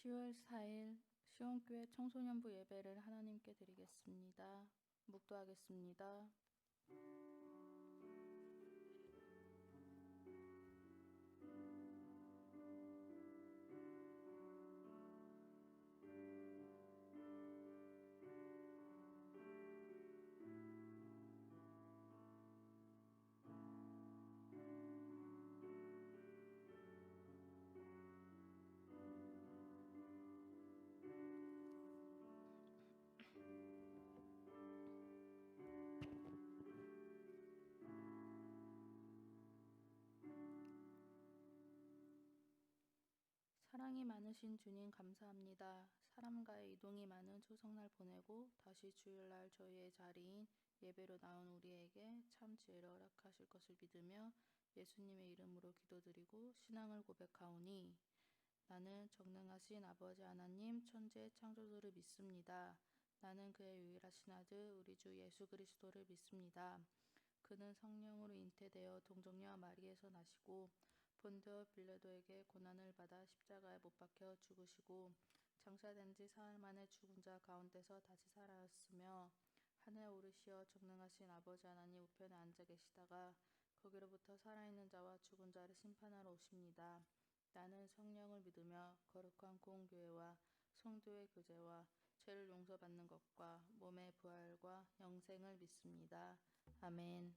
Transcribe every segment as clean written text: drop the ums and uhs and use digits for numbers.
10월 4일 시온교회 청소년부 예배를 하나님께 드리겠습니다. 묵도하겠습니다. 사랑이 많으신 주님 감사합니다. 사람과의 이동이 많은 초성날 보내고 다시 주일날 저희의 자리인 예배로 나온 우리에게 참 지혜를 허락하실 것을 믿으며 예수님의 이름으로 기도드리고 신앙을 고백하오니 나는 전능하신 아버지 하나님 천지의 창조주를 믿습니다. 나는 그의 유일하신 아들 우리 주 예수 그리스도를 믿습니다. 그는 성령으로 잉태되어 동정녀와 마리에서 나시고 본디오 빌라도에게 고난을 받아 십자가에 못 박혀 죽으시고 장사된 지 사흘 만에 죽은 자 가운데서 다시 살아났으며 하늘에 오르시어 전능하신 아버지 하나님 우편에 앉아 계시다가 거기로부터 살아있는 자와 죽은 자를 심판하러 오십니다. 나는 성령을 믿으며 거룩한 공교회와 성도의 교제와 죄를 용서받는 것과 몸의 부활과 영생을 믿습니다. 아멘.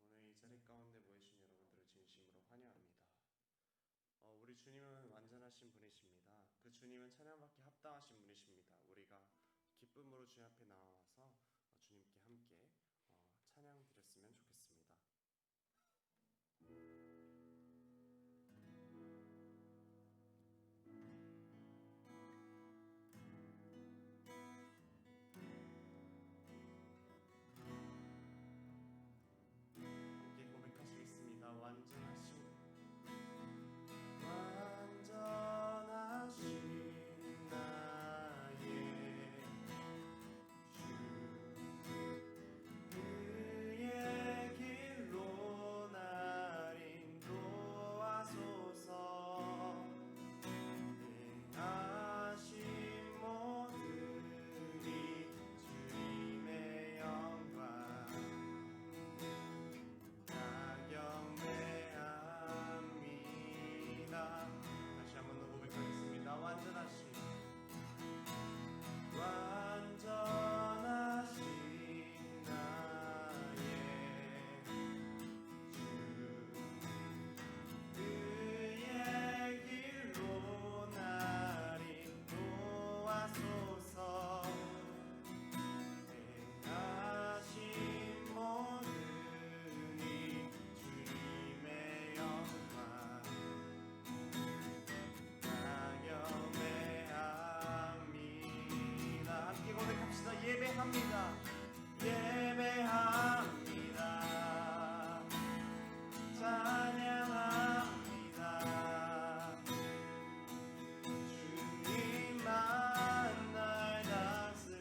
오늘 이 자리 가운데 모이신 여러분들을 진심으로 환영합니다. 우리 주님은 완전하신 분이십니다. 그 주님은 찬양받기 합당하신 분이십니다. 우리가 기쁨으로 주님 앞에 나와서 주님께 함께 찬양 드렸으면 좋겠습니다. 함께 고백하시겠습니다. 완전하신 나의 주 그의 길로 날 인도하소서 행하신 모든 주님의 영광 다 경배합니다. 다시 한 번 더 고백하겠습니다. 완전하신 나의 주 그의 길로 날 인도하소서 행하신 모든 이 주님의 영광 다 경배합니다. 함께 고백합시다. 예배합니다. 예배합니다. 찬양합니다. 주님만 날 다스리소서.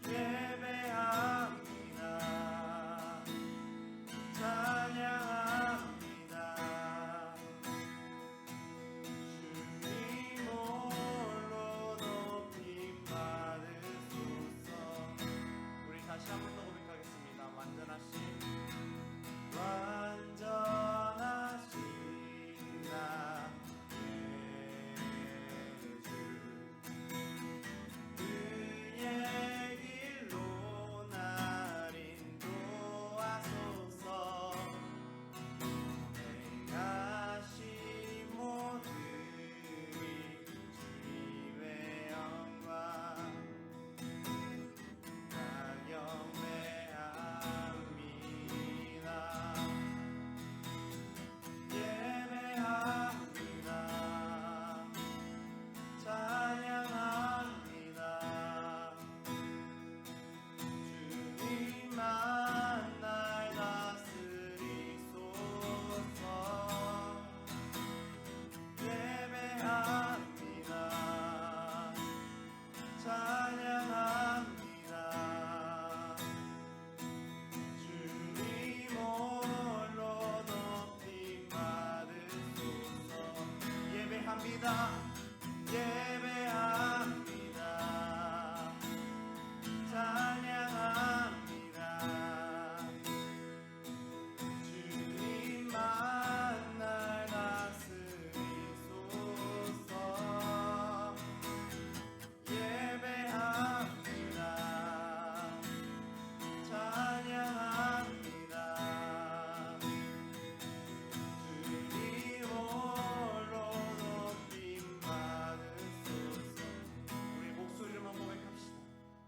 예배합니다. 찬양합니다. 주님 홀로 높임 받으소서. 예배합니다. 예배합니다. 찬양합니다. 주님 만날 다스리소서. 예배합니다. 찬양합니다. 주님 홀로 높임 받으소서. 우리 목소리로만 고백합시다.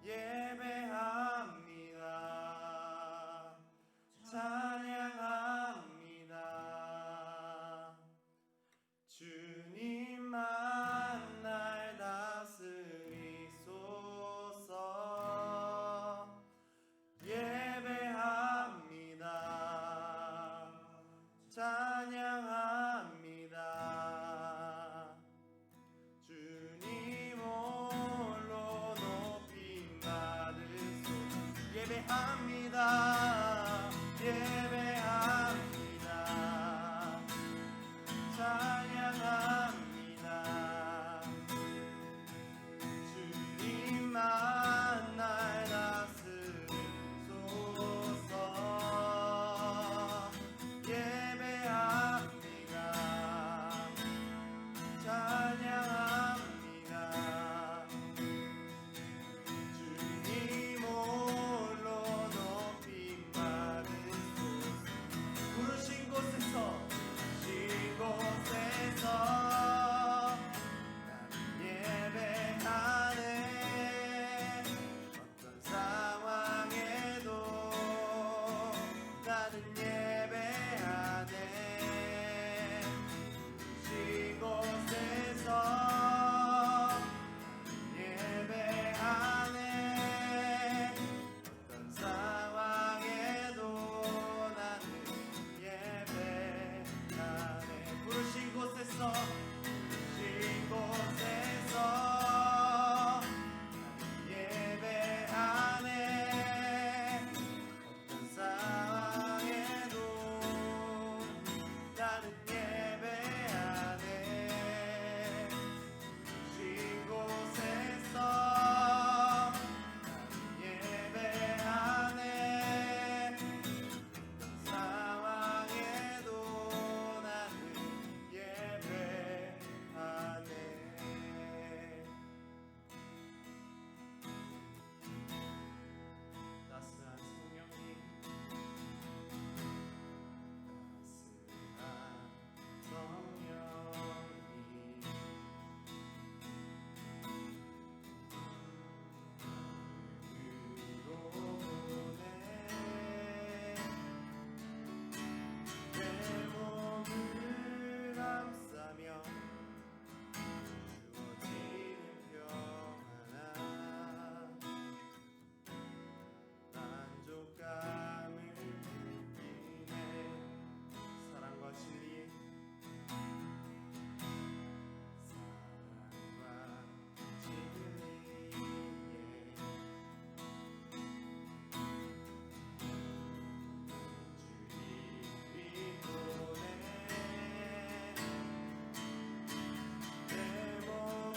예배합니다. 찬양합니다. 주님 만날 다스리소서. 예배합니다. 찬양합니다. 주님 홀로 높임 받으소서. 예배합니다. 예배합니다. 찬양합니다. 주님 만날 다스리소서. 예배합니다. 찬양합니다. 주님 홀로 높임 받으소서. 부르신 곳에서 나는 예배하네. 어떤 상황에도 나는 예배하네. 이곳에서 예배하네. 어떤 상황에도 나는 예배하네. 부르신 곳에서 예배하네. 어떤 상황에도 나는 예배하네. 이곳에서 예배하네. 어떤 상황에도 나는 예배하네. 따스한 성령님, 따스한 성령님, 보내 내 몸을 감싸며 주어지는 평안한 만족감을 느끼네. 사랑과 진리에 주님이 보내 내 몸을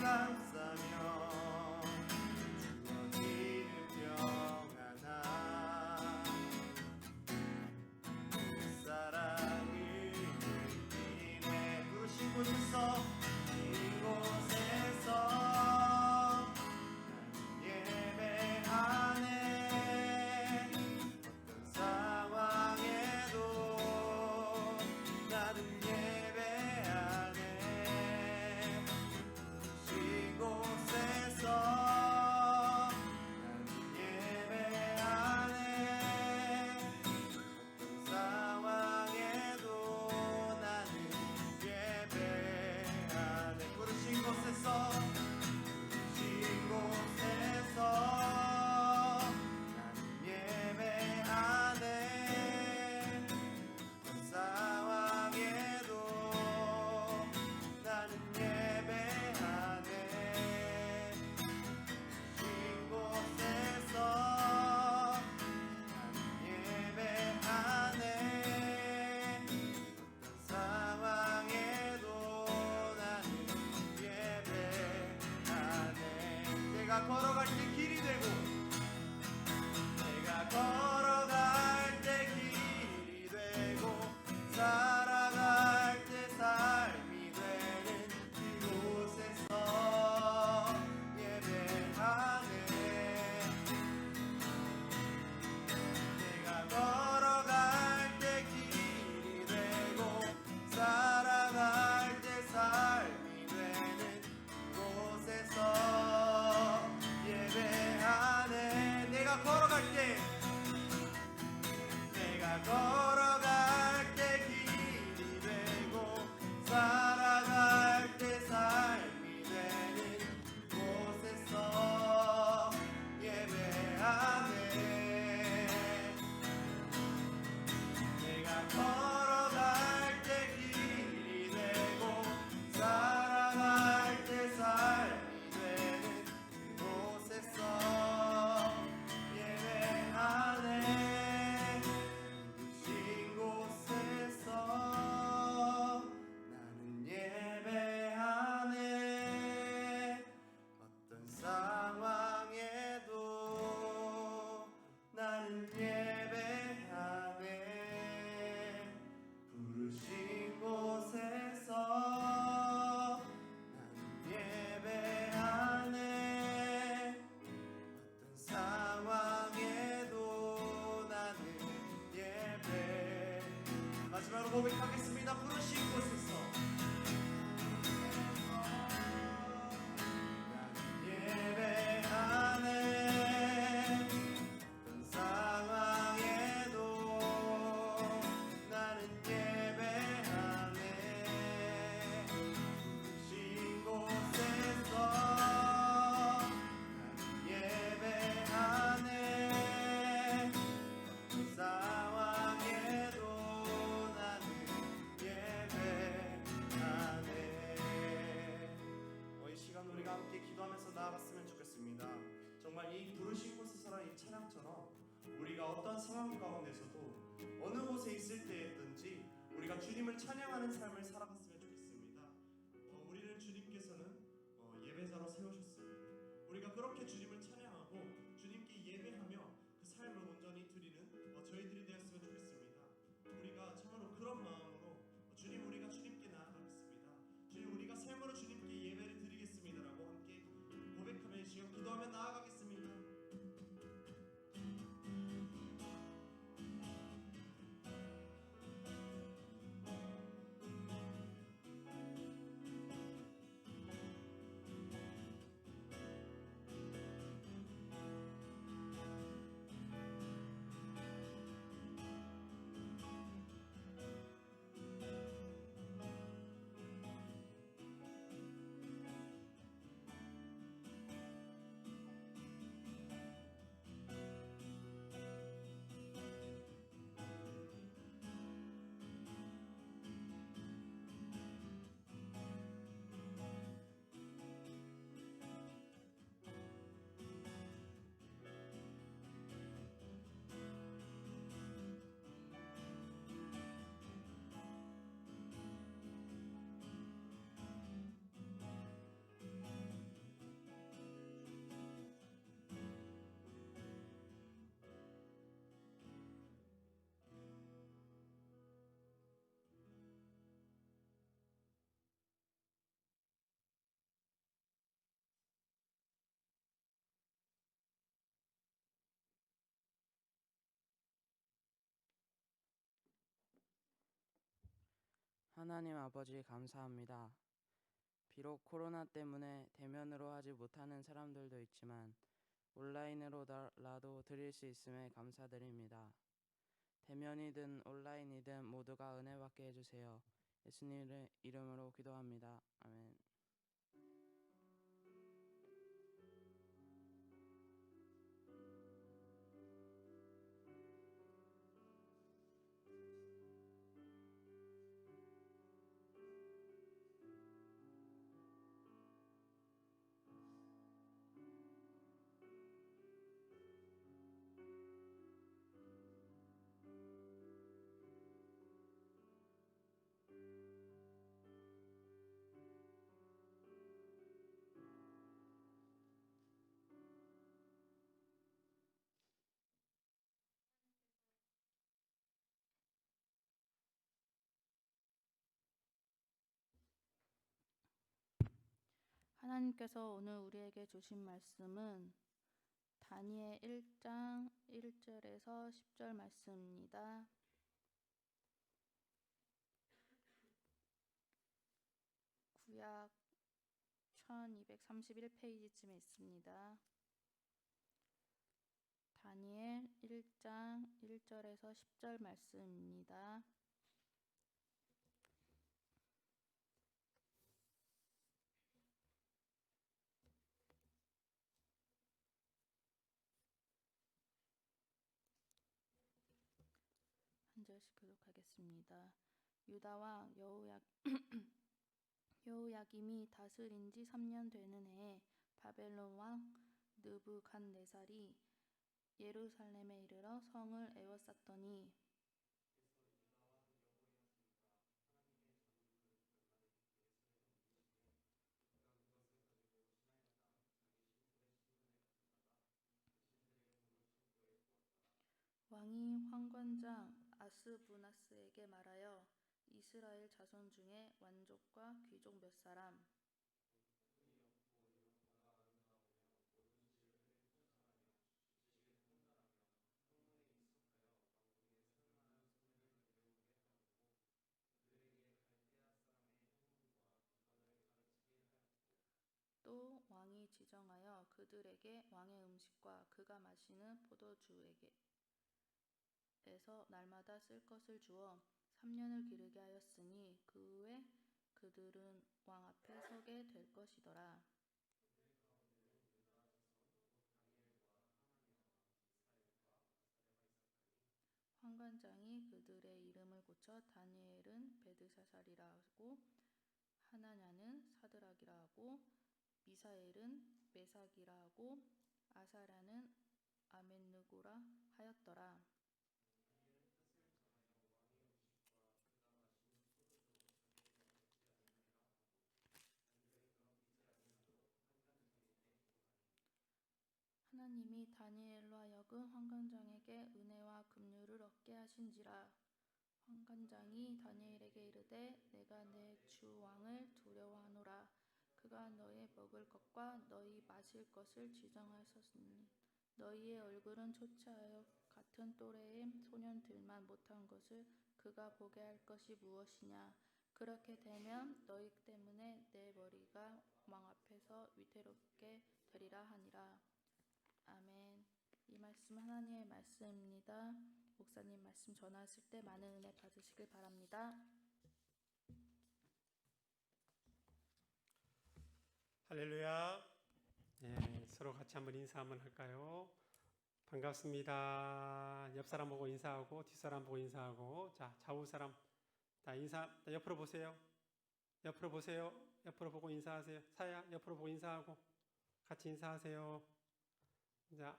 감싸며 주어지는 평안한 그 사랑을 느끼네. 부르신 곳에서 이곳에서 예배하네. 어떤 상황에도 나는 예배하네. 이곳에서 나는 예배하네. 어떤 상황에도 나는 예배하네. 내가 걸어갈 때 길이 되고 내가 걸어갈 때 길이 되고 살아갈 때 삶이 되는 이곳에서 예배하네. 내가 걸어갈 때 길이 되고 살아갈 때 삶이 되는 곳에서 예배하네. 내가 걸어갈 때 길이 되고 살아갈 때 삶이 되는 곳에서 예배하네. 내가 걸어갈 때 길이 되고 살아갈 때 삶이 되는 곳에서 예배하네. 부르신 곳에서 나는 예배하네. 어떤 상황에도 나는 예배하네. 부르신 곳에서 나는 예배하네. 어떤 상황에도 나는 예배. 마지막으로 고백하겠습니다. 부르신 곳에서 나는 예배하네. 어떤 상황에도 나는 예배하네. 부르신 곳에서 나는 예배하네. 어떤 상황에도 나는 예배하네. 이 시간 우리가 함께 기도하면서 나아갔으면 좋겠습니다. 정말 이 부르신 곳에서라는 이 찬양처럼 우리가 어떤 상황 가운데서도 어느 곳에 있을 때든지 우리가 주님을 찬양하는 삶을 살아갔으면 좋겠습니다. 우리를 주님께서는 예배자로 세우셨습니다. 우리가 그렇게 주님을 찬양하고 주님께 예배하며 그 삶을 온전히 드리는 저희들이 되었으면 좋겠습니다. 우리가 참으로 그런 마음으로 주님, 우리가 주님께 나아가겠습니다. 주님, 우리가 삶으로 주님께 예배를 드리겠습니다라고 함께 고백하며 이 시간 기도하며 나아가겠습니다. 하나님 아버지 감사합니다. 비록 코로나 때문에 대면으로 하지 못하는 사람들도 있지만 온라인으로라도 드릴 수 있음에 감사드립니다. 대면이든 온라인이든 모두가 은혜 받게 해주세요. 예수님의 이름으로 기도합니다. 아멘. 하나님께서 오늘 우리에게 주신 말씀은 다니엘 1장 1절에서 10절 말씀입니다. 구약 1231페이지쯤에 있습니다. 다니엘 1장 1절에서 10절 말씀입니다. 한 절씩 교독하겠습니다. 유다 왕 여호야김이 다스린 지 3년 되는 해에 바벨론 왕 느부갓네살이 예루살렘에 이르러 성을 에워쌌더니 왕이 환관장 아스부나스에게 말하여 이스라엘 자손 중에 왕족과 귀족 몇 사람 또 왕이 지정하여 그들에게 왕의 음식과 그가 마시는 포도주에서 날마다 쓸 것을 주어 3년을 기르게 하였으니 그 후에 그들은 왕 앞에 서게 될 것이더라. 환관장이 그들의 이름을 고쳐 다니엘은 베드사살이라 하고 하나냐는 사드락이라 하고 미사엘은 메삭이라 하고 아사랴는 아벤느고라 하였더라. 하나님이 다니엘로 하여금 환관장에게 은혜와 긍휼을 얻게 하신지라. 환관장이 다니엘에게 이르되 내가 내 주 왕을 두려워하노라. 그가 너의 먹을 것과 너희 마실 것을 지정하셨으니 너희의 얼굴은 초췌하여 같은 또래의 소년들만 못한 것을 그가 보게 할 것이 무엇이냐. 그렇게 되면 너희 때문에 내 머리가 왕 앞에서 위태롭게 되리라 하니라. 아멘. 이 말씀 하나님의 말씀입니다. 목사님 말씀 전하실 때 많은 은혜 받으시길 바랍니다. 할렐루야. 네, 서로 같이 한번 인사 한번 할까요? 반갑습니다. 옆 사람 보고 인사하고 뒷 사람 보고 인사하고 자 좌우 사람 다 인사 옆으로 보세요. 옆으로 보세요. 옆으로 보고 인사하세요. 사야 옆으로 보고 인사하고 같이 인사하세요. 자,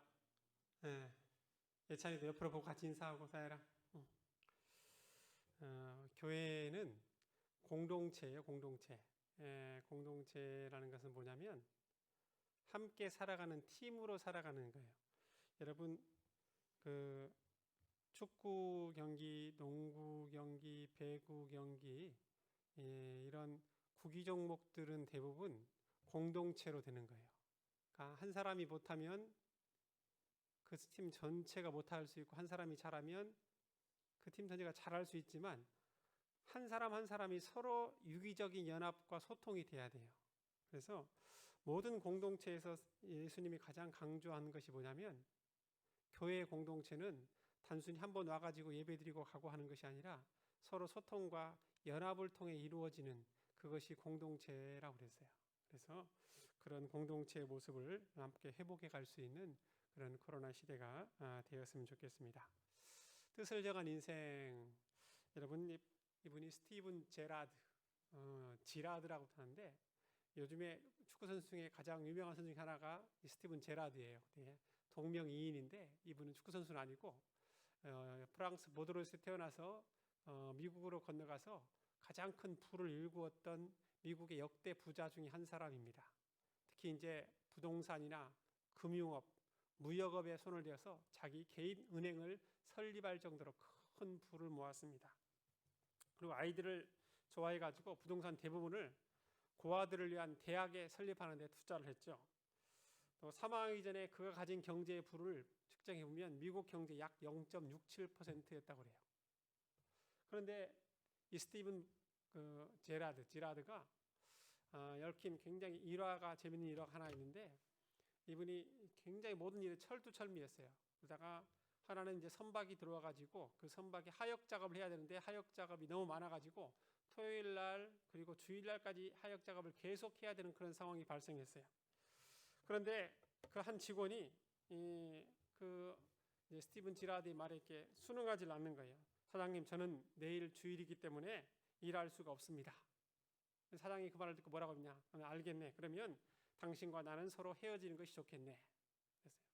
예찬이도 옆으로 보고 같이 인사하고 사야랑. 교회는 공동체예요. 공동체. 공동체라는 것은 뭐냐면 함께 살아가는 팀으로 살아가는 거예요. 여러분 그 축구 경기, 농구 경기, 배구 경기 이런 구기 종목들은 대부분 공동체로 되는 거예요. 그러니까 한 사람이 못하면 그 팀 전체가 못할 수 있고 한 사람이 잘하면 그 팀 전체가 잘할 수 있지만 한 사람 한 사람이 서로 유기적인 연합과 소통이 돼야 돼요. 그래서 모든 공동체에서 예수님이 가장 강조한 것이 뭐냐면 교회 공동체는 단순히 한번 와가지고 예배드리고 가고 하는 것이 아니라 서로 소통과 연합을 통해 이루어지는 그것이 공동체라고 그랬어요. 그래서 그런 공동체의 모습을 함께 회복해 갈 수 있는 그런 코로나 시대가 되었으면 좋겠습니다. 뜻을 정한 인생, 여러분 이분이 스티븐 제라드, 지라드라고 하는데 요즘에 축구 선수 중에 가장 유명한 선수 중 하나가 스티븐 제라드예요. 네, 동명이인인데 이분은 축구 선수는 아니고 프랑스 보드로에서 태어나서 미국으로 건너가서 가장 큰 부를 일구었던 미국의 역대 부자 중에 한 사람입니다. 특히 이제 부동산이나 금융업, 무역업에 손을 대어서 자기 개인 은행을 설립할 정도로 큰 부를 모았습니다. 그리고 아이들을 좋아해가지고 부동산 대부분을 고아들을 위한 대학에 설립하는 데 투자를 했죠. 또 사망하기 전에 그가 가진 경제의 부를 측정해 보면 미국 경제 약 0.67%였다고 그래요. 그런데 이 스티븐 지라드가 얽힌 굉장히 일화가 재밌는 일화가 하나 있는데, 이분이 굉장히 모든 일에 철두철미했어요. 그러다가 하나는 이제 선박이 들어와 가지고 그 선박에 하역 작업을 해야 되는데 하역 작업이 너무 많아 가지고 토요일 날 그리고 주일 날까지 하역 작업을 계속 해야 되는 그런 상황이 발생했어요. 그런데 그 한 직원이 이제 스티븐 지라드의 말에 이렇게 순응하지 않는 거예요. 사장님, 저는 내일 주일이기 때문에 일할 수가 없습니다. 사장이 그 말을 듣고 뭐라고 했냐? 알겠네. 그러면 당신과 나는 서로 헤어지는 것이 좋겠네. 그랬어요.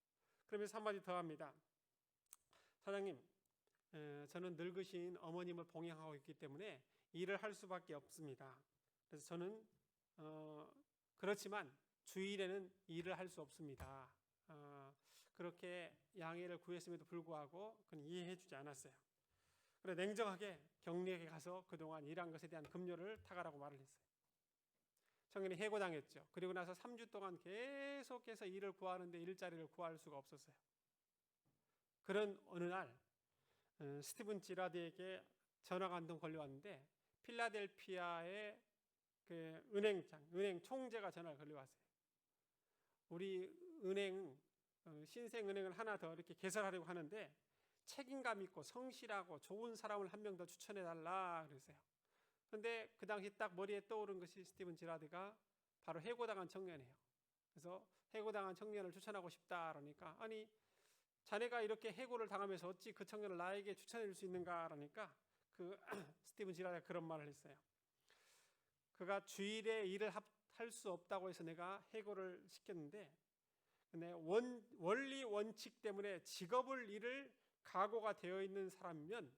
그러면서 한마디 더 합니다. 사장님, 저는 늙으신 어머님을 봉양하고 있기 때문에 일을 할 수밖에 없습니다. 그래서 저는 그렇지만 주일에는 일을 할 수 없습니다. 그렇게 양해를 구했음에도 불구하고 그는 이해해주지 않았어요. 그래 냉정하게 격리에 가서 그동안 일한 것에 대한 급료를 타가라고 말을 했어요. 청년이 해고당했죠. 그리고 나서 3주 동안 계속해서 일을 구하는데 일자리를 구할 수가 없었어요. 그런 어느 날 스티븐 지라드에게 전화가 한 통 걸려왔는데 필라델피아의 그 은행 총재가 전화를 걸려왔어요. 우리 은행 신생은행을 하나 더 이렇게 개설하려고 하는데 책임감 있고 성실하고 좋은 사람을 한 명 더 추천해달라 그랬어요. 그런데 그 당시 딱 머리에 떠오른 것이 스티븐 지라드가 바로 해고당한 청년이에요. 그래서 해고당한 청년을 추천하고 싶다 그러니까, 아니 자네가 이렇게 해고를 당하면서 어찌 그 청년을 나에게 추천해 줄 수 있는가 그러니까 그 스티븐 지라드가 그런 말을 했어요. 그가 주일에 일을 할 수 없다고 해서 내가 해고를 시켰는데, 근데 원리 원칙 때문에 직업을 잃을 각오가 되어 있는 사람이면,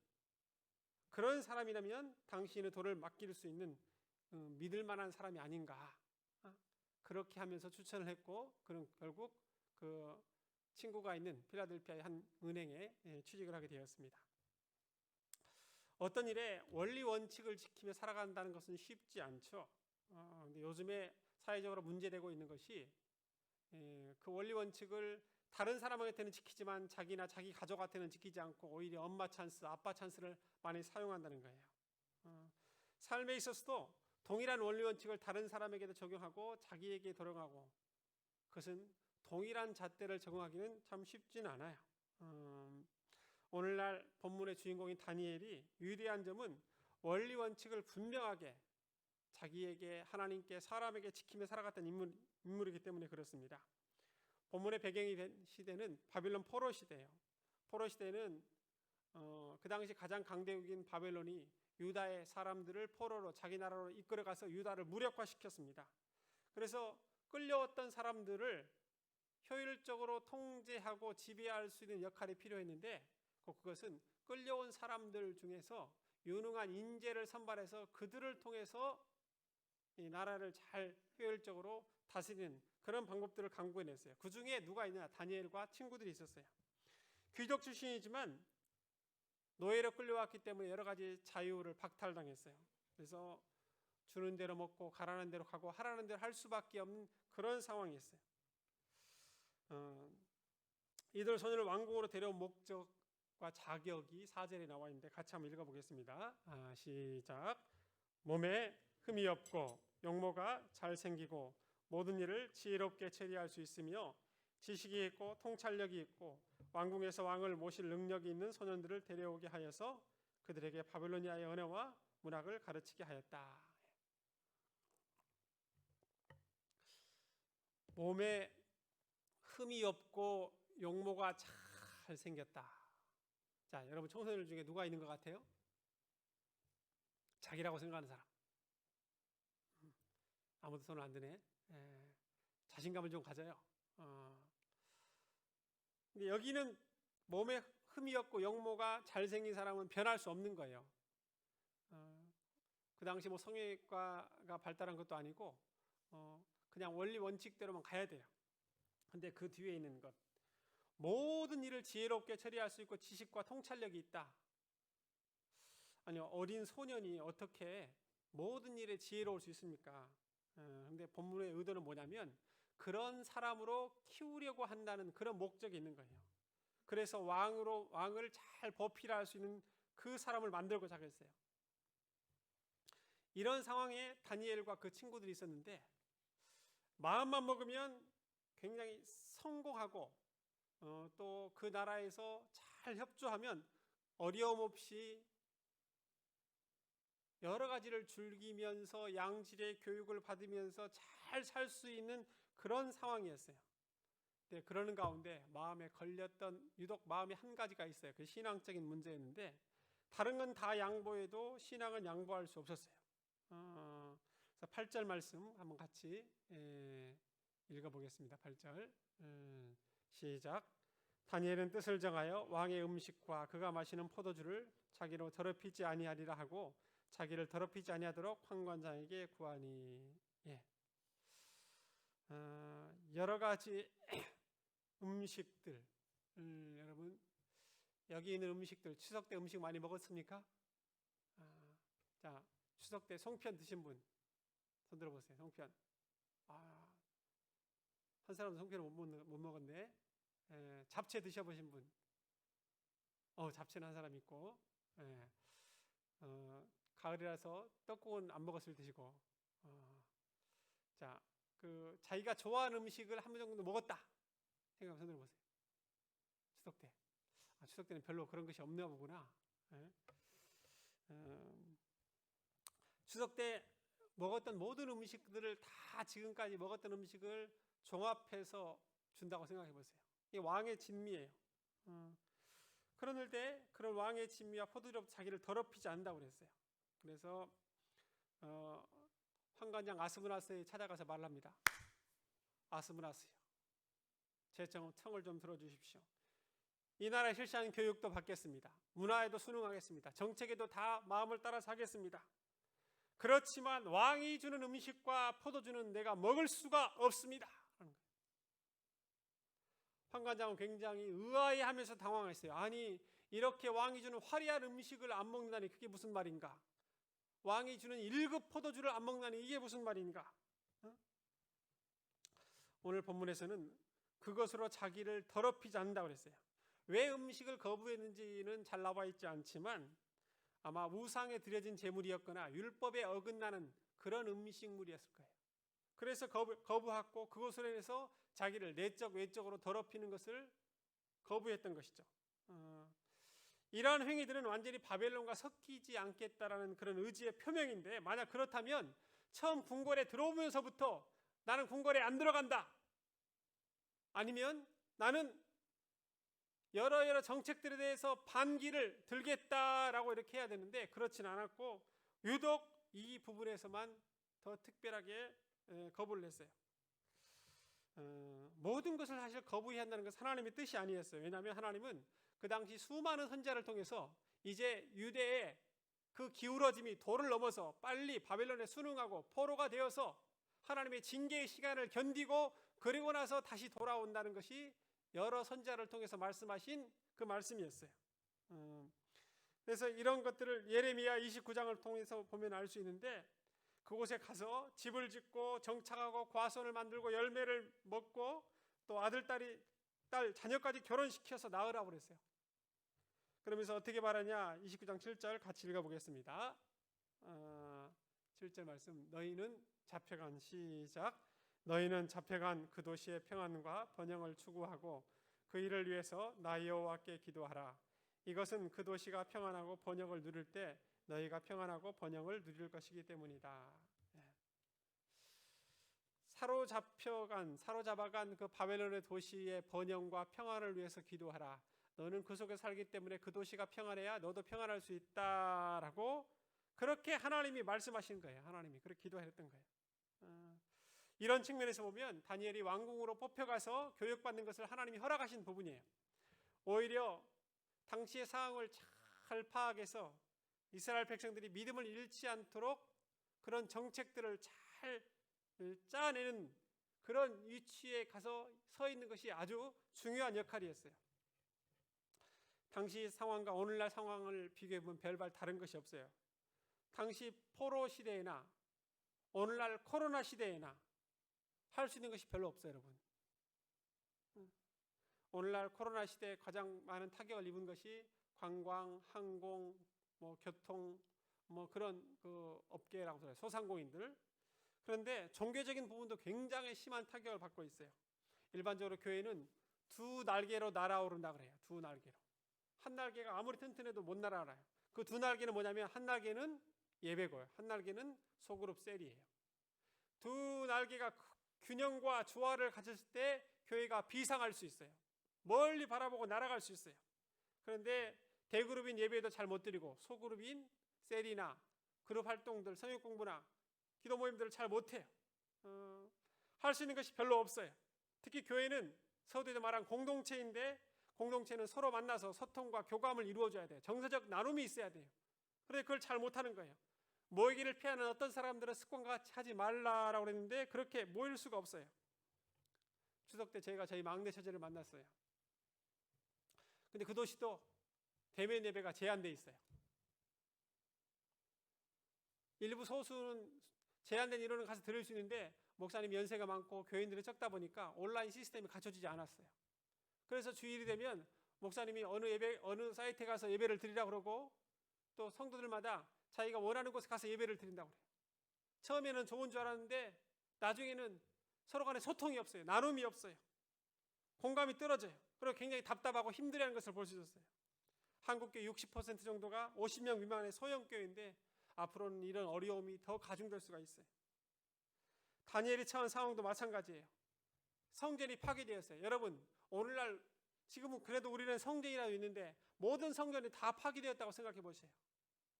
그런 사람이라면 당신의 돈을 맡길 수 있는 믿을 만한 사람이 아닌가. 그렇게 하면서 추천을 했고, 그는 결국 그 친구가 있는 필라델피아의 한 은행에 취직을 하게 되었습니다. 어떤 일에 원리 원칙을 지키며 살아간다는 것은 쉽지 않죠. 근데 요즘에 사회적으로 문제되고 있는 것이 그 원리 원칙을 다른 사람한테는 지키지만 자기나 자기 가족한테는 지키지 않고 오히려 엄마 찬스, 아빠 찬스를 많이 사용한다는 거예요. 삶에 있어서도 동일한 원리 원칙을 다른 사람에게도 적용하고 자기에게 돌아가고, 그것은 동일한 잣대를 적용하기는 참 쉽지는 않아요. 오늘날 본문의 주인공인 다니엘이 유리한 점은 원리 원칙을 분명하게 자기에게, 하나님께, 사람에게 지키며 살아갔던 인물이기 때문에 그렇습니다. 본문의 배경이 된 시대는 바빌론 포로 시대예요. 포로 시대는 그 당시 가장 강대국인 바벨론이 유다의 사람들을 포로로 자기 나라로 이끌어가서 유다를 무력화시켰습니다. 그래서 끌려왔던 사람들을 효율적으로 통제하고 지배할 수 있는 역할이 필요했는데, 그것은 끌려온 사람들 중에서 유능한 인재를 선발해서 그들을 통해서 이 나라를 잘 효율적으로 다스리는 그런 방법들을 강구해냈어요. 그 중에 누가 있냐? 다니엘과 친구들이 있었어요. 귀족 출신이지만 노예로 끌려왔기 때문에 여러 가지 자유를 박탈당했어요. 그래서 주는 대로 먹고 가라는 대로 가고 하라는 대로 할 수밖에 없는 그런 상황이었어요. 이들 소년을 왕궁으로 데려온 목적과 자격이 4절에 나와 있는데 같이 한번 읽어보겠습니다. 시작. 몸에 흠이 없고 용모가 잘생기고 모든 일을 지혜롭게 처리할 수 있으며 지식이 있고 통찰력이 있고 왕궁에서 왕을 모실 능력이 있는 소년들을 데려오게 하여서 그들에게 바빌로니아의 언어와 문학을 가르치게 하였다. 몸에 흠이 없고 용모가 잘 생겼다. 자, 여러분 청소년 중에 누가 있는 것 같아요? 자기라고 생각하는 사람. 아무도 손을 안 드네. 자신감을 좀 가져요. 근데 여기는 몸에 흠이 없고 용모가 잘생긴 사람은 변할 수 없는 거예요. 그 당시 뭐 성형외과가 발달한 것도 아니고 그냥 원리 원칙대로만 가야 돼요. 근데 그 뒤에 있는 것, 모든 일을 지혜롭게 처리할 수 있고 지식과 통찰력이 있다. 아니요, 어린 소년이 어떻게 모든 일에 지혜로울 수 있습니까? 근데 본문의 의도는 뭐냐면 그런 사람으로 키우려고 한다는 그런 목적이 있는 거예요. 그래서 왕을 잘 보필할 수 있는 그 사람을 만들고자 했어요. 이런 상황에 다니엘과 그 친구들이 있었는데 마음만 먹으면 굉장히 성공하고 또 그 나라에서 잘 협조하면 어려움 없이 여러 가지를 즐기면서 양질의 교육을 받으면서 잘 살 수 있는 그런 상황이었어요. 네, 그러는 가운데 마음에 걸렸던 유독 마음에 한 가지가 있어요. 그 신앙적인 문제였는데 다른 건 다 양보해도 신앙은 양보할 수 없었어요. 그래서 8절 말씀 한번 같이 읽어보겠습니다. 8절 시작. 다니엘은 뜻을 정하여 왕의 음식과 그가 마시는 포도주를 자기로 더럽히지 아니하리라 하고 자기를 더럽히지 아니하도록 판관장에게 구하니. 여러 가지 음식들, 여러분 여기 있는 음식들 추석 때 음식 많이 먹었습니까? 자, 추석 때 송편 드신 분 손 들어보세요. 송편. 한 사람은 송편을 못 먹었네. 잡채 드셔보신 분. 잡채는 한 사람 있고. 가을이라서 떡국은 안 먹었을 드시고. 자, 그 자기가 좋아하는 음식을 한 번 정도 먹었다 생각하면 손 들어보세요. 추석 때. 추석 때는 별로 그런 것이 없나 보구나. 추석 때 먹었던 모든 음식들을 다 지금까지 먹었던 음식을 종합해서 준다고 생각해 보세요. 이게 왕의 진미예요. 그런데 그런 왕의 진미와 포도주로 자기를 더럽히지 않는다고 그랬어요. 그래서 판관장 아스무나스에 찾아가서 말을 합니다. 아스무나스요, 제 청을 좀 들어주십시오. 이 나라에 실시하는 교육도 받겠습니다. 문화에도 순응하겠습니다. 정책에도 다 마음을 따라서 하겠습니다. 그렇지만 왕이 주는 음식과 포도주는 내가 먹을 수가 없습니다. 판관장은 굉장히 의아해하면서 당황했어요. 아니, 이렇게 왕이 주는 화려한 음식을 안 먹는다니 그게 무슨 말인가? 왕이 주는 1급 포도주를 안 먹는다니 이게 무슨 말인가? 오늘 본문에서는 그것으로 자기를 더럽히지 않는다고 그랬어요. 왜 음식을 거부했는지는 잘 나와 있지 않지만 아마 우상에 드려진 제물이었거나 율법에 어긋나는 그런 음식물이었을 거예요. 그래서 거부하고 그것으로 인해서 자기를 내적 외적으로 더럽히는 것을 거부했던 것이죠. 이러한 행위들은 완전히 바벨론과 섞이지 않겠다라는 그런 의지의 표명인데, 만약 그렇다면 처음 궁궐에 들어오면서부터 나는 궁궐에 안 들어간다, 아니면 나는 여러 정책들에 대해서 반기를 들겠다라고 이렇게 해야 되는데 그렇진 않았고 유독 이 부분에서만 더 특별하게 거부를 했어요. 모든 것을 사실 거부해야 한다는 것은 하나님의 뜻이 아니었어요. 왜냐하면 하나님은 그 당시 수많은 선지자를 통해서 이제 유대의 그 기울어짐이 도를 넘어서 빨리 바벨론에 순응하고 포로가 되어서 하나님의 징계의 시간을 견디고 그리고 나서 다시 돌아온다는 것이 여러 선지자를 통해서 말씀하신 그 말씀이었어요. 그래서 이런 것들을 예레미야 29장을 통해서 보면 알 수 있는데, 그곳에 가서 집을 짓고 정착하고 과손을 만들고 열매를 먹고 또 아들, 딸, 자녀까지 결혼시켜서 낳으라고 그랬어요. 그러면서 어떻게 말하냐, 29장 7절 같이 읽어보겠습니다. 7절 말씀. 너희는 잡혀간, 시작. 너희는 잡혀간 그 도시의 평안과 번영을 추구하고 그 일을 위해서 나 여호와께 기도하라. 이것은 그 도시가 평안하고 번영을 누릴 때 너희가 평안하고 번영을 누릴 것이기 때문이다. 사로잡아간 그 바벨론의 도시의 번영과 평안을 위해서 기도하라. 너는 그 속에 살기 때문에 그 도시가 평안해야 너도 평안할 수 있다라고 그렇게 하나님이 말씀하신 거예요. 하나님이 그렇게 기도했던 거예요. 이런 측면에서 보면 다니엘이 왕궁으로 뽑혀가서 교육받는 것을 하나님이 허락하신 부분이에요. 오히려 당시의 상황을 잘 파악해서 이스라엘 백성들이 믿음을 잃지 않도록 그런 정책들을 잘 짜내는 그런 위치에 가서 서 있는 것이 아주 중요한 역할이었어요. 당시 상황과 오늘날 상황을 비교해보면 별반 다른 것이 없어요. 당시 포로 시대나 오늘날 코로나 시대에나 할 수 있는 것이 별로 없어요, 여러분. 오늘날 코로나 시대에 가장 많은 타격을 입은 것이 관광, 항공, 교통, 그런 그 업계라고 해요. 소상공인들. 그런데 종교적인 부분도 굉장히 심한 타격을 받고 있어요. 일반적으로 교회는 두 날개로 날아오른다 그래요. 두 날개로. 한 날개가 아무리 튼튼해도 못 날아가요. 그 두 날개는 뭐냐면 한 날개는 예배고요. 한 날개는 소그룹 셀이에요. 두 날개가 균형과 조화를 가졌을 때 교회가 비상할 수 있어요. 멀리 바라보고 날아갈 수 있어요. 그런데 대그룹인 예배도 잘 못 드리고 소그룹인 셀이나 그룹 활동들, 성역 공부나 기도 모임들을 잘 못해요. 할 수 있는 것이 별로 없어요. 특히 교회는 서두에도 말한 공동체인데 공동체는 서로 만나서 소통과 교감을 이루어줘야 돼요. 정서적 나눔이 있어야 돼요. 그런데 그걸 잘 못하는 거예요. 모이기를 피하는 어떤 사람들은 습관과 같이 하지 말라라고 그랬는데 그렇게 모일 수가 없어요. 추석 때 저희가 저희 막내 처제를 만났어요. 근데 그 도시도 대면 예배가 제한돼 있어요. 일부 소수는 제한된 인원은 가서 들을 수 있는데 목사님 연세가 많고 교인들이 적다 보니까 온라인 시스템이 갖춰지지 않았어요. 그래서 주일이 되면 목사님이 어느 사이트에 가서 예배를 드리라고 그러고 또 성도들마다 자기가 원하는 곳에 가서 예배를 드린다고 그래요. 처음에는 좋은 줄 알았는데 나중에는 서로 간에 소통이 없어요. 나눔이 없어요. 공감이 떨어져요. 그리고 굉장히 답답하고 힘들어하는 것을 볼 수 있었어요. 한국교회 60% 정도가 50명 미만의 소형교회인데 앞으로는 이런 어려움이 더 가중될 수가 있어요. 다니엘이 처한 상황도 마찬가지예요. 성전이 파괴되었어요. 여러분, 오늘날 지금은 그래도 우리는 성전이라도 있는데 모든 성전이 다 파괴되었다고 생각해 보세요.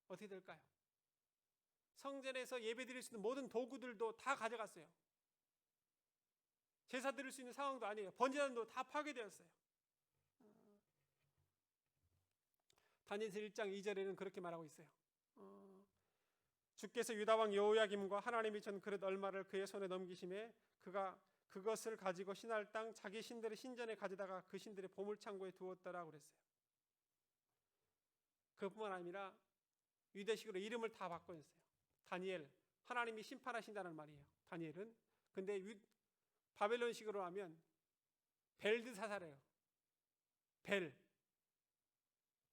어떻게 될까요? 성전에서 예배 드릴 수 있는 모든 도구들도 다 가져갔어요. 제사 드릴 수 있는 상황도 아니에요. 번제단도 다 파괴되었어요. 다니엘서 1장 2절에는 그렇게 말하고 있어요. 주께서 유다왕 여호야김과 하나님이 전 그릇 얼마를 그의 손에 넘기심에 그가 그것을 가지고 신할 땅 자기 신들의 신전에 가져다가 그 신들의 보물창고에 두었더라 그랬어요. 그뿐만 아니라 유대식으로 이름을 다 바꿨어요. 다니엘, 하나님이 심판하신다는 말이에요. 다니엘은. 근데 바벨론식으로 하면 벨드사사래요. 벨.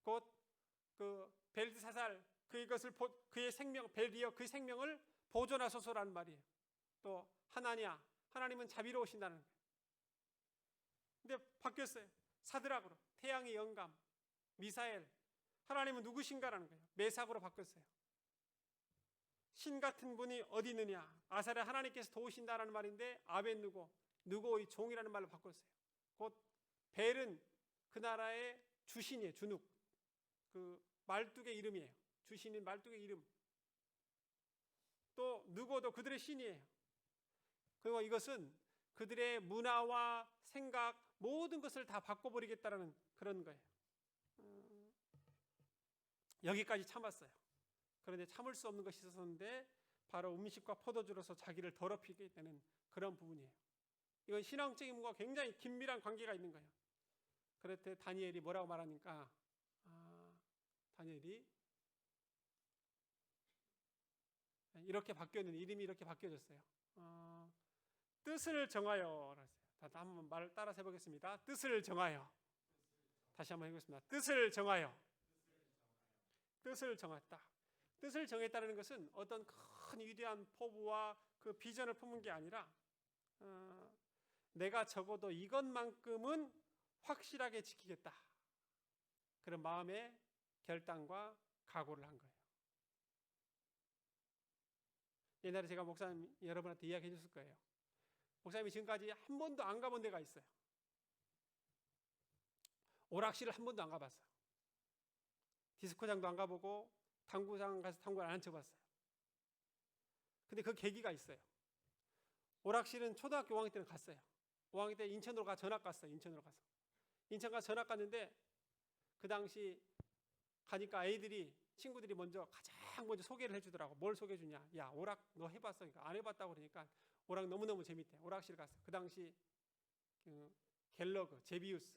곧 그 벨드사살 그의 생명 벨리어 그 생명을 보존하소서라는 말이에요. 또 하나냐, 하나님은 자비로우신다는 거예요. 근데 바뀌었어요. 사드락으로 태양의 영감, 미사엘, 하나님은 누구신가라는 거예요. 메삭으로 바뀌었어요. 신 같은 분이 어디 있느냐, 아사랴 하나님께서 도우신다라는 말인데 아벤누고, 누고의 종이라는 말로 바꿨어요. 곧 벨은 그 나라의 주신이에요. 주눅, 그 말뚝의 이름이에요. 주신인 말뚝의 이름. 또 누고도 그들의 신이에요. 그리고 이것은 그들의 문화와 생각 모든 것을 다 바꿔버리겠다라는 그런 거예요. 여기까지 참았어요. 그런데 참을 수 없는 것이 있었는데 바로 음식과 포도주로서 자기를 더럽히게 되는 그런 부분이에요. 이건 신앙적인 부분과 굉장히 긴밀한 관계가 있는 거예요. 그럴 때 다니엘이 뭐라고 말하니까 다니엘이 이렇게 바뀌었는데 이름이 이렇게 바뀌어졌어요. 뜻을 정하여. 다시 한번 말을 따라서 해보겠습니다. 뜻을 정하여. 다시 한번 해보겠습니다. 뜻을 정하여. 뜻을 정했다. 뜻을 정했다는 것은 어떤 큰 위대한 포부와 그 비전을 품은 게 아니라 내가 적어도 이것만큼은 확실하게 지키겠다. 그런 마음의 결단과 각오를 한 거예요. 옛날에 제가 목사님 여러분한테 이야기해 줬을 거예요. 목사님이 지금까지 한 번도 안 가본 데가 있어요. 오락실을 한 번도 안 가봤어요. 디스코장도 안 가보고 당구장 가서 당구 안 쳐봤어요. 근데 그 계기가 있어요. 오락실은 초등학교 5학년 때는 갔어요. 5학년 때 인천으로 전학 갔어요. 인천으로 가서. 인천 가서 전학 갔는데 그 당시 가니까 친구들이 가장 먼저 소개를 해주더라고. 뭘 소개해 주냐? 야, 오락 너 해봤어? 그러니까 안 해봤다고 그러니까 오락 너무너무 재밌대. 오락실 갔어. 그 당시 갤러그, 제비우스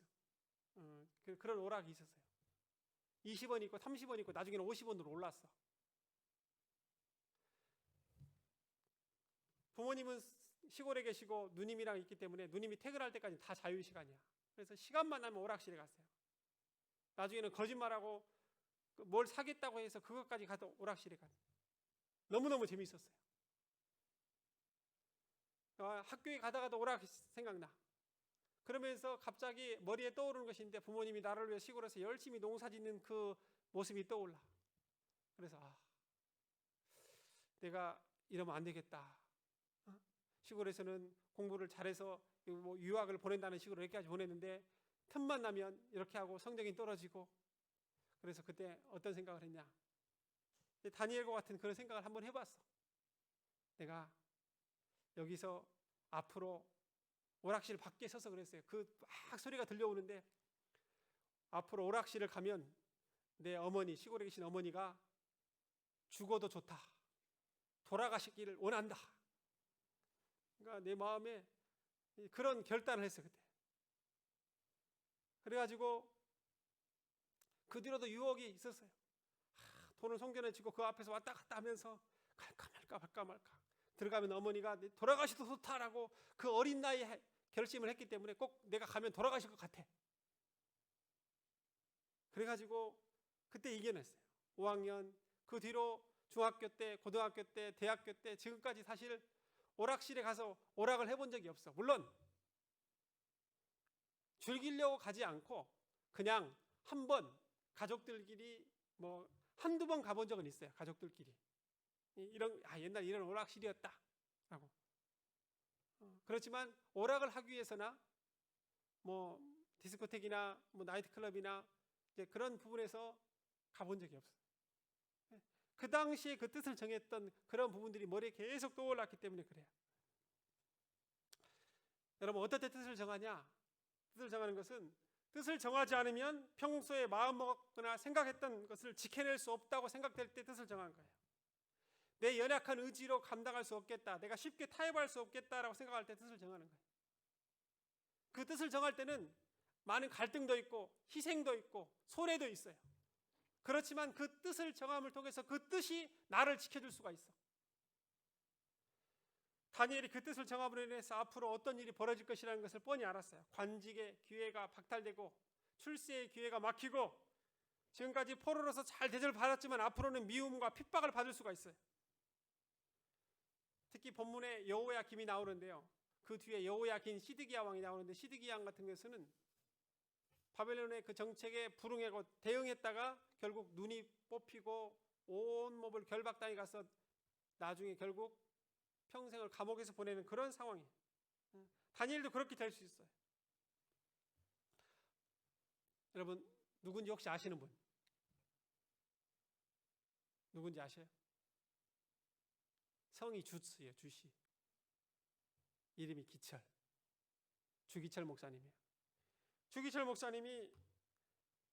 그런 오락이 있었어요. 20원 있고 30원 있고 나중에는 50원으로 올랐어. 부모님은 시골에 계시고 누님이랑 있기 때문에 누님이 퇴근할 때까지 다 자유시간이야. 그래서 시간만 나면 오락실에 갔어요. 나중에는 거짓말하고 뭘 사겠다고 해서 그것까지 가서 오락실에 가요. 너무너무 재밌었어요. 학교에 가다가도 오락 생각나. 그러면서 갑자기 머리에 떠오르는 것인데 부모님이 나를 위해 시골에서 열심히 농사 짓는 그 모습이 떠올라. 그래서 내가 이러면 안 되겠다. 시골에서는 공부를 잘해서 뭐 유학을 보낸다는 식으로 이렇게까지 보냈는데 틈만 나면 이렇게 하고 성적이 떨어지고. 그래서 그때 어떤 생각을 했냐. 다니엘과 같은 그런 생각을 한번 해봤어. 내가 여기서 앞으로 오락실 밖에 서서 그랬어요. 그 막 소리가 들려오는데 앞으로 오락실을 가면 내 어머니, 시골에 계신 어머니가 죽어도 좋다. 돌아가시기를 원한다. 그러니까 내 마음에 그런 결단을 했어요. 그때. 그래가지고 그 뒤로도 유혹이 있었어요. 돈을 송전해주고 그 앞에서 왔다 갔다 하면서 갈까 말까. 들어가면 어머니가 돌아가시도 좋다라고 그 어린 나이에 결심을 했기 때문에 꼭 내가 가면 돌아가실 것 같아. 그래가지고 그때 이겨냈어요. 5학년 그 뒤로 중학교 때, 고등학교 때, 대학교 때 지금까지 사실 오락실에 가서 오락을 해본 적이 없어. 물론 즐기려고 가지 않고 그냥 한번 가족들끼리 뭐 한두 번 가본 적은 있어요. 가족들끼리. 옛날 이런 오락실이었다 라고. 그렇지만 오락을 하기 위해서나 뭐 디스코텍이나 뭐 나이트클럽이나 이제 그런 부분에서 가본 적이 없어요. 그 당시에 그 뜻을 정했던 그런 부분들이 머리에 계속 떠올랐기 때문에 그래요. 여러분 어떨 때 뜻을 정하냐? 뜻을 정하는 것은 뜻을 정하지 않으면 평소에 마음먹거나 생각했던 것을 지켜낼 수 없다고 생각될 때 뜻을 정한 거예요. 내 연약한 의지로 감당할 수 없겠다. 내가 쉽게 타협할 수 없겠다라고 생각할 때 뜻을 정하는 거예요. 그 뜻을 정할 때는 많은 갈등도 있고 희생도 있고 손해도 있어요. 그렇지만 그 뜻을 정함을 통해서 그 뜻이 나를 지켜줄 수가 있어. 다니엘이 그 뜻을 정함으로 인해서 앞으로 어떤 일이 벌어질 것이라는 것을 뻔히 알았어요. 관직의 기회가 박탈되고 출세의 기회가 막히고 지금까지 포로로서 잘 대접을 받았지만 앞으로는 미움과 핍박을 받을 수가 있어요. 특히 본문에 여호야김이 나오는데요. 그 뒤에 여호야긴 시드기야 왕이 나오는데 시드기야 왕 같은 것은 바벨론의 그 정책에 불응하고 대응했다가 결국 눈이 뽑히고 온몸을 결박당해 가서 나중에 결국 평생을 감옥에서 보내는 그런 상황이에요. 다니엘도 그렇게 될 수 있어요. 여러분 누군지 혹시 아시는 분? 누군지 아셔요? 성이 주스예요. 주시. 이름이 기철. 주기철 목사님이에요. 주기철 목사님이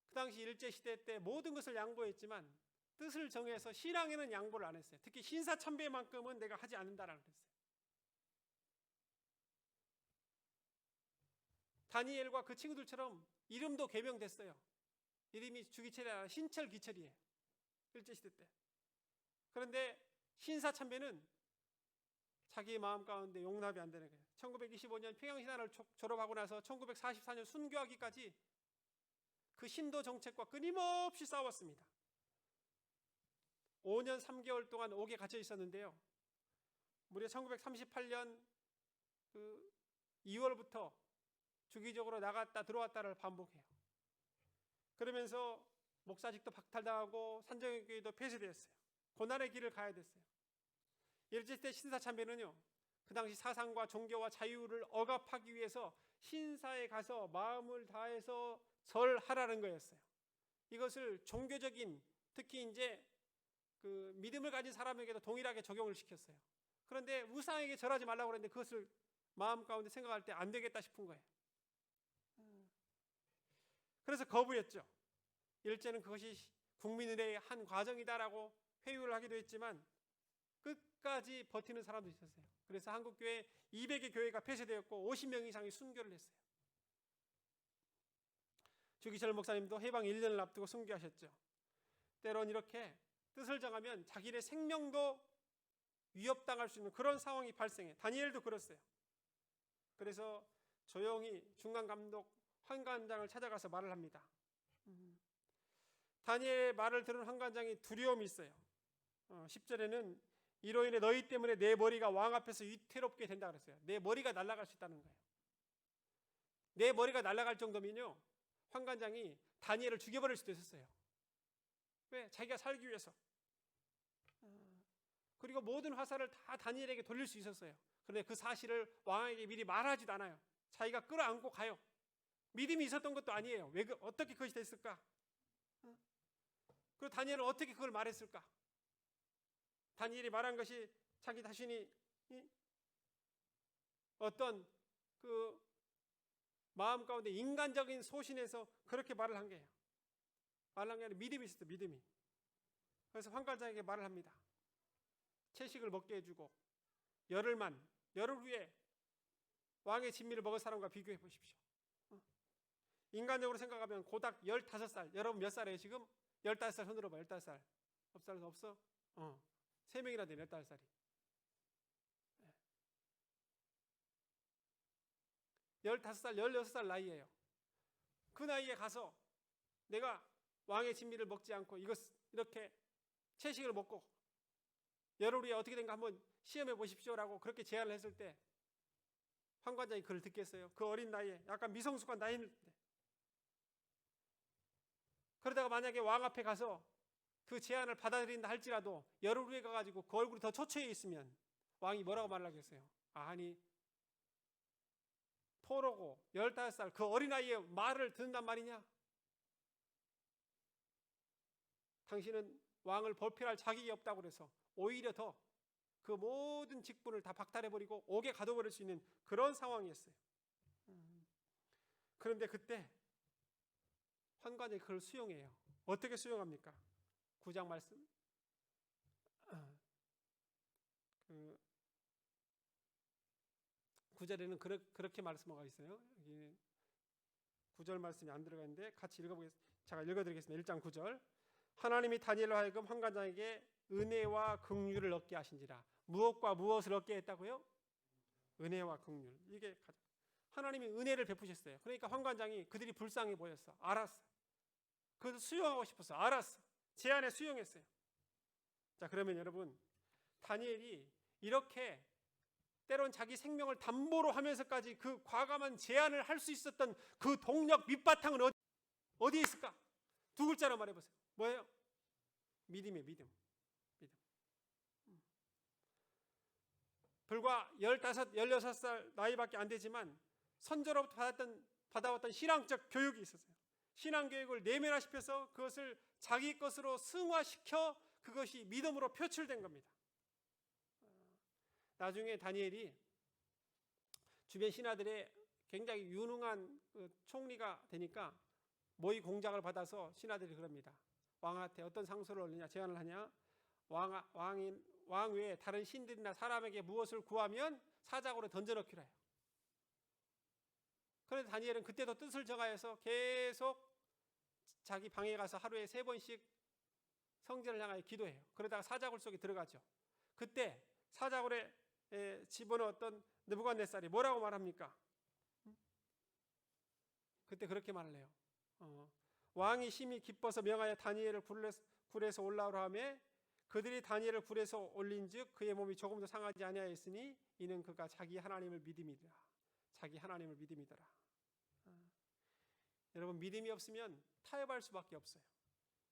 그 당시 일제시대 때 모든 것을 양보했지만 뜻을 정해서 신앙에는 양보를 안 했어요. 특히 신사참배만큼은 내가 하지 않는다라고 그랬어요. 다니엘과 그 친구들처럼 이름도 개명됐어요. 이름이 주기철이 아니라 신철기철이에요. 일제시대 때. 그런데 신사참배는 자기 마음 가운데 용납이 안 되는 거예요. 1925년 평양신학을 졸업하고 나서 1944년 순교하기까지 그 신도 정책과 끊임없이 싸웠습니다. 5년 3개월 동안 옥에 갇혀 있었는데요. 무려 1938년 그 2월부터 주기적으로 나갔다 들어왔다를 반복해요. 그러면서 목사직도 박탈당하고 산정교회도 폐쇄되었어요. 고난의 길을 가야 됐어요. 일제시대 신사참배는요, 그 당시 사상과 종교와 자유를 억압하기 위해서 신사에 가서 마음을 다해서 절하라는 거였어요. 이것을 종교적인, 특히 이제 그 믿음을 가진 사람에게도 동일하게 적용을 시켰어요. 그런데 우상에게 절하지 말라고 그랬는데 그것을 마음 가운데 생각할 때 안 되겠다 싶은 거예요. 그래서 거부했죠. 일제는 그것이 국민의 한 과정이다라고 회유를 하기도 했지만 끝까지 버티는 사람도 있었어요. 그래서 한국교회 200의 교회가 폐쇄되었고 50명 이상이 순교를 했어요. 주기철 목사님도 해방 1년을 앞두고 순교하셨죠. 때론 이렇게 뜻을 정하면 자기의 생명도 위협당할 수 있는 그런 상황이 발생해. 다니엘도 그랬어요. 그래서 조용히 중간 감독 환관장을 찾아가서 말을 합니다. 다니엘의 말을 들은 환관장이 두려움이 있어요. 10절에는 이로 인해 너희 때문에 내 머리가 왕 앞에서 위태롭게 된다 그랬어요. 내 머리가 날아갈 수 있다는 거예요. 내 머리가 날아갈 정도면요, 환관장이 다니엘을 죽여버릴 수도 있었어요. 왜? 자기가 살기 위해서. 그리고 모든 화살을 다 다니엘에게 돌릴 수 있었어요. 그런데 그 사실을 왕에게 미리 말하지도 않아요. 자기가 끌어안고 가요. 믿음이 있었던 것도 아니에요. 왜 어떻게 그것이 됐을까? 그리고 다니엘은 어떻게 그걸 말했을까? 다니엘이 말한 것이 자기 자신이 어떤 그 마음 가운데 인간적인 소신에서 그렇게 말을 한 거예요. 말을 한 게 아니라 믿음이 있었어요. 믿음이. 그래서 환관장에게 말을 합니다. 채식을 먹게 해주고 열흘 후에 왕의 진미를 먹을 사람과 비교해 보십시오. 인간적으로 생각하면 고작 15살. 여러분 몇 살이에요 지금? 15살 손 들어봐. 15살. 없어? 없어? 3명이나 되네. 15살이. 15살, 16살 나이예요. 그 나이에 가서 내가 왕의 진미를 먹지 않고 이렇게 채식을 먹고 열흘 후에 어떻게 된가 한번 시험해 보십시오라고 그렇게 제안을 했을 때 환관장이 그걸 듣겠어요? 그 어린 나이에 약간 미성숙한 나이인데, 그러다가 만약에 왕 앞에 가서 그 제안을 받아들인다 할지라도 열흘 후에 가가지고 그 얼굴이 더 초췌해 있으면 왕이 뭐라고 말하겠어요? 아니 포로고 15살 그 어린아이의 말을 듣는단 말이냐? 당신은 왕을 벌필할 자격이 없다고 그래서 오히려 더 그 모든 직분을 다 박탈해버리고 옥에 가둬버릴 수 있는 그런 상황이었어요. 그런데 그때 환관이 그걸 수용해요. 어떻게 수용합니까? 9장 말씀. 그 9절에는 그렇게 말씀하고 있어요. 여기 9절 말씀이 안 들어가 있는데 같이 읽어보겠습니다. 제가 읽어드리겠습니다. 1장 9절. 하나님이 다니엘로 하여금 환관장에게 은혜와 긍휼을 얻게 하신지라. 무엇과 무엇을 얻게 했다고요? 은혜와 긍휼. 이게 하나님이 은혜를 베푸셨어요. 그러니까 환관장이 그들이 불쌍해 보였어. 알았어. 그것을 수용하고 싶었어. 알았어. 제안에 수용했어요. 자, 그러면 여러분, 다니엘이 이렇게 때론 자기 생명을 담보로 하면서까지 그 과감한 제안을 할 수 있었던 그 동력 밑바탕은 어디에 있을까? 두 글자로 말해보세요. 뭐예요? 믿음이에요. 믿음. 불과 15, 16살 나이밖에 안 되지만 선조로부터 받아왔던 신앙적 교육이 있었어요. 신앙교육을 내면화시켜서 그것을 자기 것으로 승화시켜 그것이 믿음으로 표출된 겁니다. 나중에 다니엘이 주변 신하들의 굉장히 유능한 총리가 되니까 모의 공작을 받아서 신하들이 그럽니다. 왕한테 어떤 상소를 올리냐, 제안을 하냐. 왕 외에 다른 신들이나 사람에게 무엇을 구하면 사자고로 던져넣기로 해요. 그런데 다니엘은 그때도 뜻을 정하여서 계속 자기 방에 가서 하루에 3번씩 성전을 향하여 기도해요. 그러다가 사자굴 속에 들어가죠. 그때 사자굴에 집어넣었던 느부갓네살이 뭐라고 말합니까? 그때 그렇게 말을 해요. 왕이 심히 기뻐서 명하여 다니엘을 굴에서 올라오라 하며 그들이 다니엘을 굴에서 올린즉 그의 몸이 조금도 상하지 아니하였으니 이는 그가 자기 하나님을 믿음이더라. 자기 하나님을 믿음이더라. 여러분, 믿음이 없으면 타협할 수밖에 없어요.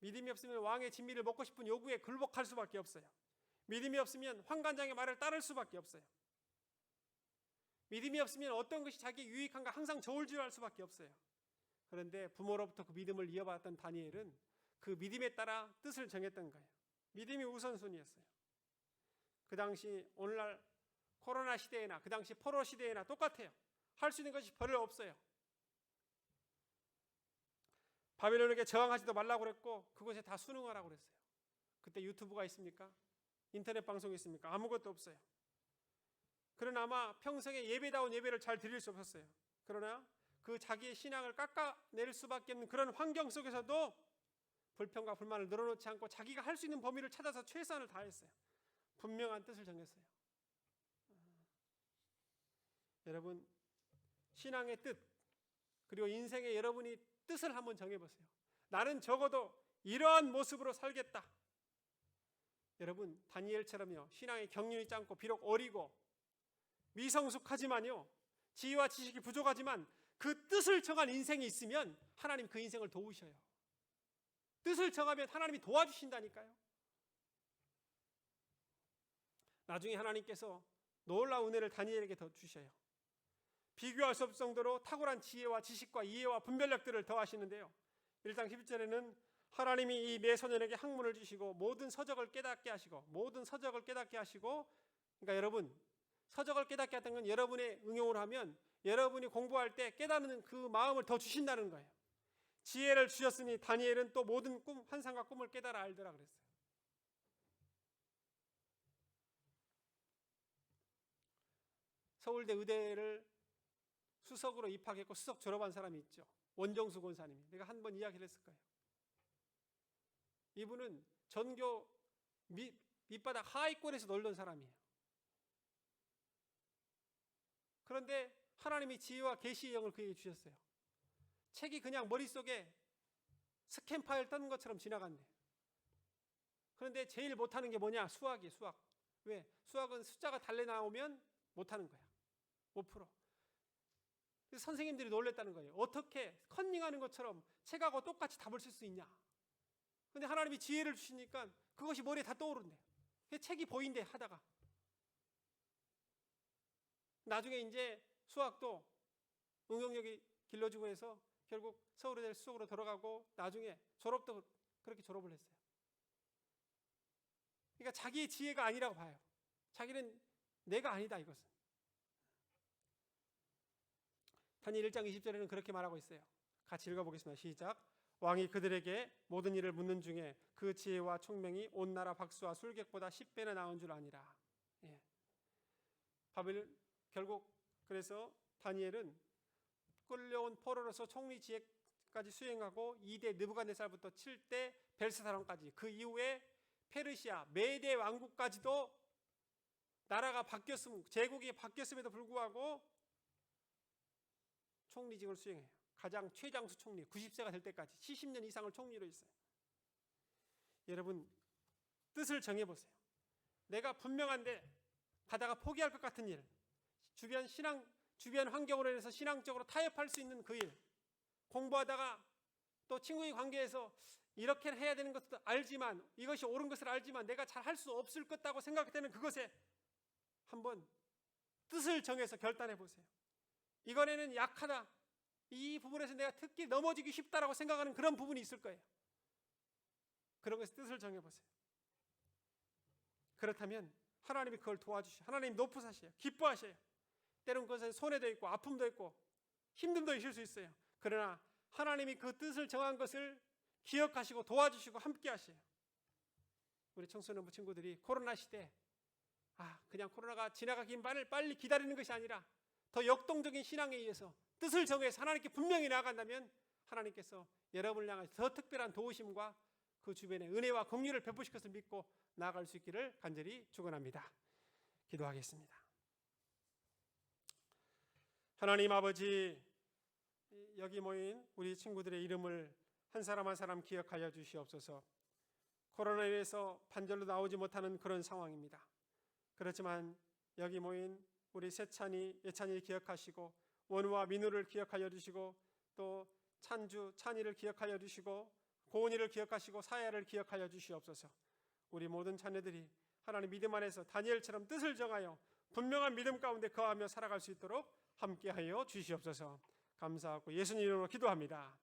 믿음이 없으면 왕의 진미를 먹고 싶은 요구에 굴복할 수밖에 없어요. 믿음이 없으면 환관장의 말을 따를 수밖에 없어요. 믿음이 없으면 어떤 것이 자기에 유익한가 항상 저울질할 수밖에 없어요. 그런데 부모로부터 그 믿음을 이어받았던 다니엘은 그 믿음에 따라 뜻을 정했던 거예요. 믿음이 우선순위였어요. 그 당시 오늘날 코로나 시대에나 그 당시 포로 시대에나 똑같아요. 할 수 있는 것이 별로 없어요. 바벨론에게 저항하지도 말라고 그랬고 그곳에 다 순응하라고 그랬어요. 그때 유튜브가 있습니까? 인터넷 방송이 있습니까? 아무것도 없어요. 그러나 아마 평생에 예배다운 예배를 잘 드릴 수 없었어요. 그러나 그 자기의 신앙을 깎아낼 수밖에 없는 그런 환경 속에서도 불평과 불만을 늘어놓지 않고 자기가 할 수 있는 범위를 찾아서 최선을 다했어요. 분명한 뜻을 정했어요. 여러분, 신앙의 뜻, 그리고 인생의 여러분이 뜻을 한번 정해보세요. 나는 적어도 이러한 모습으로 살겠다. 여러분, 다니엘처럼요, 신앙의 경륜이 짧고 비록 어리고 미성숙하지만요, 지혜와 지식이 부족하지만 그 뜻을 정한 인생이 있으면 하나님 그 인생을 도우셔요. 뜻을 정하면 하나님이 도와주신다니까요. 나중에 하나님께서 놀라운 은혜를 다니엘에게 더 주셔요. 비교할 수 없을 정도로 탁월한 지혜와 지식과 이해와 분별력들을 더하시는데요. 1장 11절에는 하나님이 이 매소년에게 학문을 주시고 모든 서적을 깨닫게 하시고, 그러니까 여러분, 서적을 깨닫게 했던 건 여러분의 응용을 하면 여러분이 공부할 때 깨닫는 그 마음을 더 주신다는 거예요. 지혜를 주셨으니 다니엘은 또 모든 꿈, 환상과 꿈을 깨달아 알더라 그랬어요. 서울대 의대를 수석으로 입학했고 수석 졸업한 사람이 있죠. 원정수 권사님이. 내가 한 번 이야기를 했을 거예요. 이분은 전교 밑바닥 하위권에서 놀던 사람이에요. 그런데 하나님이 지혜와 계시의 영을 그에게 주셨어요. 책이 그냥 머릿속에 스캔 파일 떠는 것처럼 지나간대. 그런데 제일 못하는 게 뭐냐? 수학이에요. 수학. 왜? 수학은 숫자가 달래 나오면 못하는 거야. 못 풀어. 그래서 선생님들이 놀랬다는 거예요. 어떻게 컨닝하는 것처럼 책하고 똑같이 답을 쓸 수 있냐? 근데 하나님이 지혜를 주시니까 그것이 머리에 다 떠오른대. 책이 보인대 하다가. 나중에 이제 수학도 응용력이 길러지고 해서 결국 서울의대 수석으로 들어가고 나중에 졸업도 그렇게 졸업을 했어요. 그러니까 자기의 지혜가 아니라고 봐요. 자기는 내가 아니다 이것은. 다니엘 1장 20절에는 그렇게 말하고 있어요. 같이 읽어보겠습니다. 시작. 왕이 그들에게 모든 일을 묻는 중에 그 지혜와 총명이 온 나라 박수와 술객보다 10배나 나은 줄 아니라. 예. 바벨 결국 그래서 다니엘은 끌려온 포로로서 총리 지혜까지 수행하고 2대 느부갓네살부터 7대 벨스사람까지, 그 이후에 페르시아 메대 왕국까지도 나라가 제국이 바뀌었음에도 불구하고 총리직을 수행해요. 가장 최장수 총리, 90세가 될 때까지 70년 이상을 총리로 했어요. 여러분, 뜻을 정해보세요. 내가 분명한데 가다가 포기할 것 같은 일, 주변 환경으로 인해서 신앙적으로 타협할 수 있는 그 일, 공부하다가 또 친구의 관계에서 이렇게 해야 되는 것도 알지만, 이것이 옳은 것을 알지만 내가 잘 할 수 없을 것다고 생각되는 그것에 한번 뜻을 정해서 결단해 보세요. 이번에는 약하다, 이 부분에서 내가 특히 넘어지기 쉽다라고 생각하는 그런 부분이 있을 거예요. 그런 것에 뜻을 정해보세요. 그렇다면 하나님이 그걸 도와주셔요. 하나님 높으사셔요. 기뻐하셔요. 때론 그것은 손해도 있고 아픔도 있고 힘듦도 있을 수 있어요. 그러나 하나님이 그 뜻을 정한 것을 기억하시고 도와주시고 함께 하셔요. 우리 청소년부 친구들이 코로나 시대, 그냥 코로나가 지나가기만을 빨리 기다리는 것이 아니라 더 역동적인 신앙에 의해서 뜻을 정해서 하나님께 분명히 나아간다면 하나님께서 여러분을 향해 더 특별한 도우심과 그 주변에 은혜와 긍휼을 베푸실 것을 믿고 나아갈 수 있기를 간절히 축원합니다. 기도하겠습니다. 하나님 아버지, 여기 모인 우리 친구들의 이름을 한 사람 한 사람 기억하여 주시옵소서. 코로나로 인해서 반절로 나오지 못하는 그런 상황입니다. 그렇지만 여기 모인 우리 세찬이, 예찬이를 기억하시고 원우와 민우를 기억하여 주시고 또 찬주, 찬이를 기억하여 주시고 고은이를 기억하시고 사야를 기억하여 주시옵소서. 우리 모든 자녀들이 하나님 믿음 안에서 다니엘처럼 뜻을 정하여 분명한 믿음 가운데 거하며 살아갈 수 있도록 함께하여 주시옵소서. 감사하고 예수님 이름으로 기도합니다.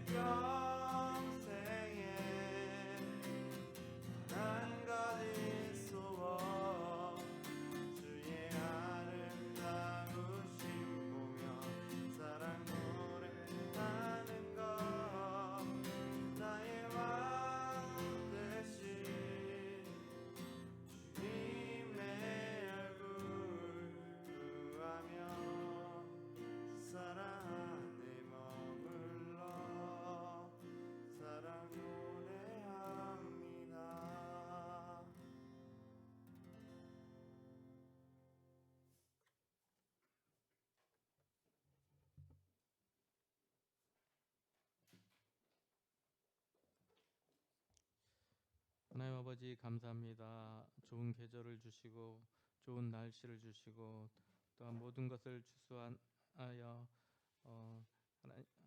평생에 한 가지 소원 주의 아름다우심 보며 사랑 노래하는 것 나의 왕 되신 주님의 얼굴 구하며 사랑 안에 머물러 사랑 노래합니다. 하나님 아버지 감사합니다. 좋은 계절을 주시고 좋은 날씨를 주시고 또한 모든 것을 추수하여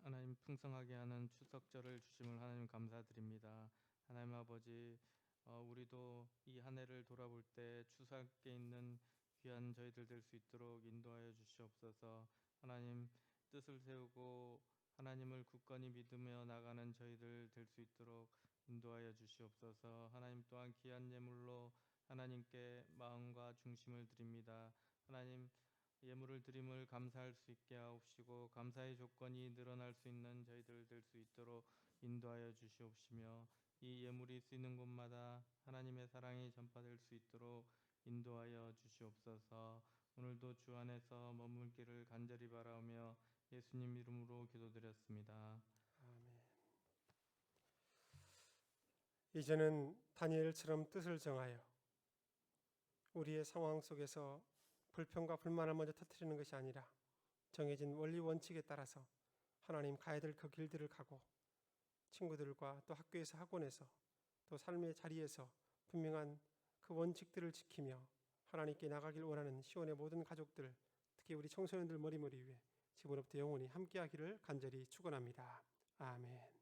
하나님 풍성하게 하는 추석절을 주심을 하나님 감사드립니다. 하나님 아버지 우리도 이 한 해를 돌아볼 때 추수할게 있는 귀한 저희들 될 수 있도록 인도하여 주시옵소서. 하나님 뜻을 세우고 하나님을 굳건히 믿으며 나가는 저희들 될 수 있도록 인도하여 주시옵소서. 하나님 또한 귀한 예물로 하나님께 마음과 중심을 드립니다. 하나님 예물을 드림을 감사할 수 있게 하옵시고 감사의 조건이 늘어날 수 있는 저희들 될 수 있도록 인도하여 주시옵시며 이 예물이 쓰이는 곳마다 하나님의 사랑이 전파될 수 있도록 인도하여 주시옵소서. 오늘도 주 안에서 머물기를 간절히 바라오며 예수님 이름으로 기도드렸습니다. 아멘. 이제는 다니엘처럼 뜻을 정하여 우리의 상황 속에서 불평과 불만을 먼저 터뜨리는 것이 아니라 정해진 원리 원칙에 따라서 하나님 가야 될 그 길들을 가고 친구들과 또 학교에서 학원에서 또 삶의 자리에서 분명한 그 원칙들을 지키며 하나님께 나가길 원하는 시온의 모든 가족들, 특히 우리 청소년들 머리머리 위에 지금부터 영원히 함께하기를 간절히 축원합니다. 아멘.